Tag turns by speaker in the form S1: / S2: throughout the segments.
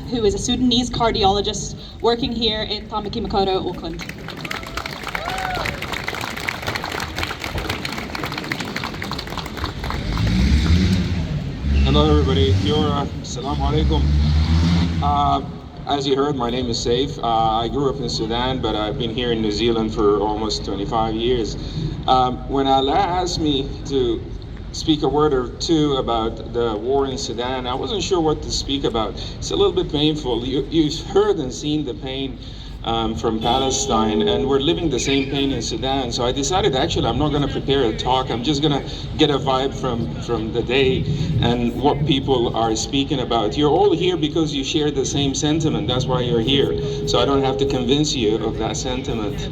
S1: who is a Sudanese cardiologist working here in Taamaki, Makaurau, Auckland.
S2: Hello everybody, Assalamu alaikum. As you heard, my name is Seif. I grew up in Sudan, but I've been here in New Zealand for almost 25 years. When Allah asked me to speak a word or two about the war in Sudan, I wasn't sure what to speak about. It's a little bit painful. You've heard and seen the pain from Palestine, and we're living the same pain in Sudan. So I decided, actually, I'm not going to prepare a talk. I'm just going to get a vibe from the day and what people are speaking about. You're all here because you share the same sentiment. That's why you're here. So I don't have to convince you of that sentiment.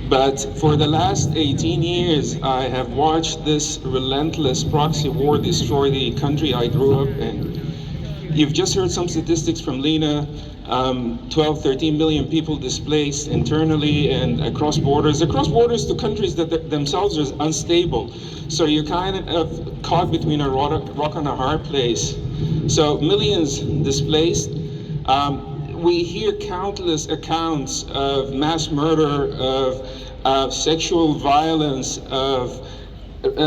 S2: But for the last 18 years, I have watched this relentless proxy war destroy the country I grew up in. You've just heard some statistics from Lena. 12, 13 million people displaced internally and across borders to countries that themselves are unstable. So you're kind of caught between a rock and a hard place. So millions displaced. We hear countless accounts of mass murder, of sexual violence, of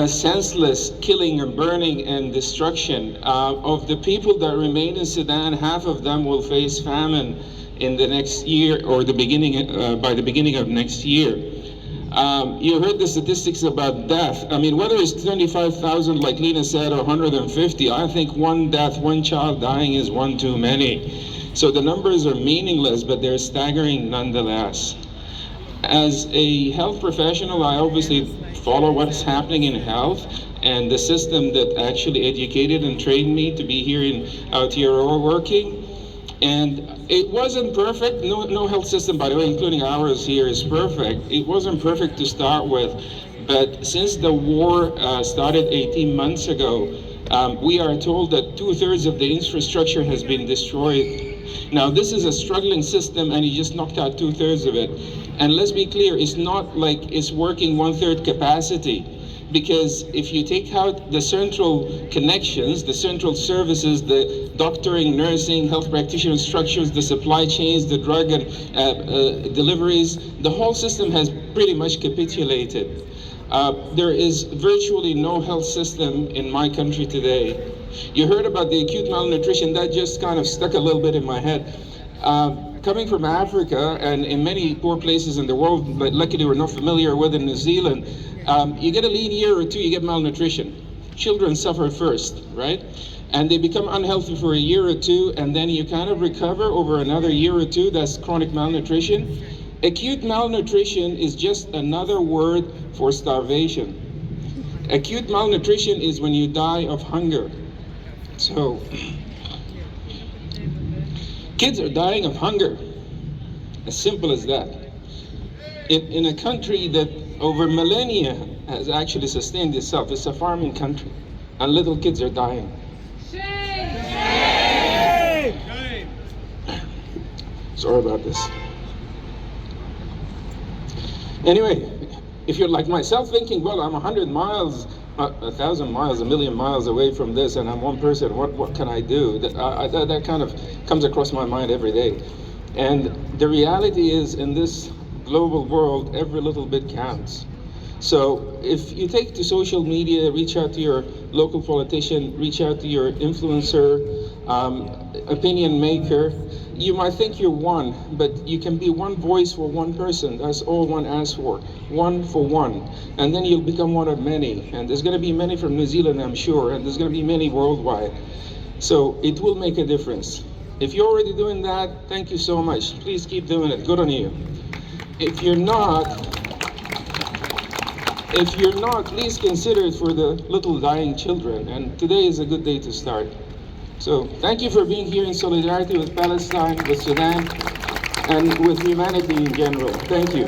S2: senseless killing and burning and destruction. Of the people that remain in Sudan, half of them will face famine in the next year or by the beginning of next year. You heard the statistics about death. I mean, whether it's 25,000 like Lena said or 150, I think one death, one child dying is one too many. So the numbers are meaningless, but they're staggering nonetheless. As a health professional, I obviously follow what's happening in health and the system that actually educated and trained me to be here in Aotearoa working. And it wasn't perfect. No health system, by the way, including ours here, is perfect. It wasn't perfect to start with. But since the war started 18 months ago, we are told that 2/3 of the infrastructure has been destroyed. Now, this is a struggling system, and he just knocked out 2/3 of it. And let's be clear, it's not like it's working 1/3 capacity, because if you take out the central connections, the central services, the doctoring, nursing, health practitioner structures, the supply chains, the drug and deliveries, the whole system has pretty much capitulated. There is virtually no health system in my country today. You heard about the acute malnutrition. That just kind of stuck a little bit in my head. Coming from Africa and in many poor places in the world, but luckily we're not familiar with in New Zealand, you get a lean year or two, you get malnutrition. Children suffer first, right? And they become unhealthy for a year or two, and then you kind of recover over another year or two. That's chronic malnutrition. Acute malnutrition is just another word for starvation. Acute malnutrition is when you die of hunger. So, kids are dying of hunger, as simple as that. In a country that over millennia has actually sustained itself, it's a farming country, and little kids are dying. Shame! Shame! Sorry about this. Anyway, if you're like myself thinking, well, I'm 100 miles, 1,000 miles, a million miles away from this, and I'm one person, what can I do? That kind of comes across my mind every day. And the reality is, in this global world, every little bit counts. So if you take to social media, reach out to your local politician, reach out to your influencer, opinion maker, you might think you're one, but you can be one voice for one person. That's all one asks for one. And then you'll become one of many. And there's going to be many from New Zealand, I'm sure, and there's going to be many worldwide. So it will make a difference. If you're already doing that, thank you so much. Please keep doing it. Good on you. If you're not, please consider it for the little dying children. And today is a good day to start. So thank you for being here in solidarity with Palestine, with Sudan, and with humanity in general. Thank you.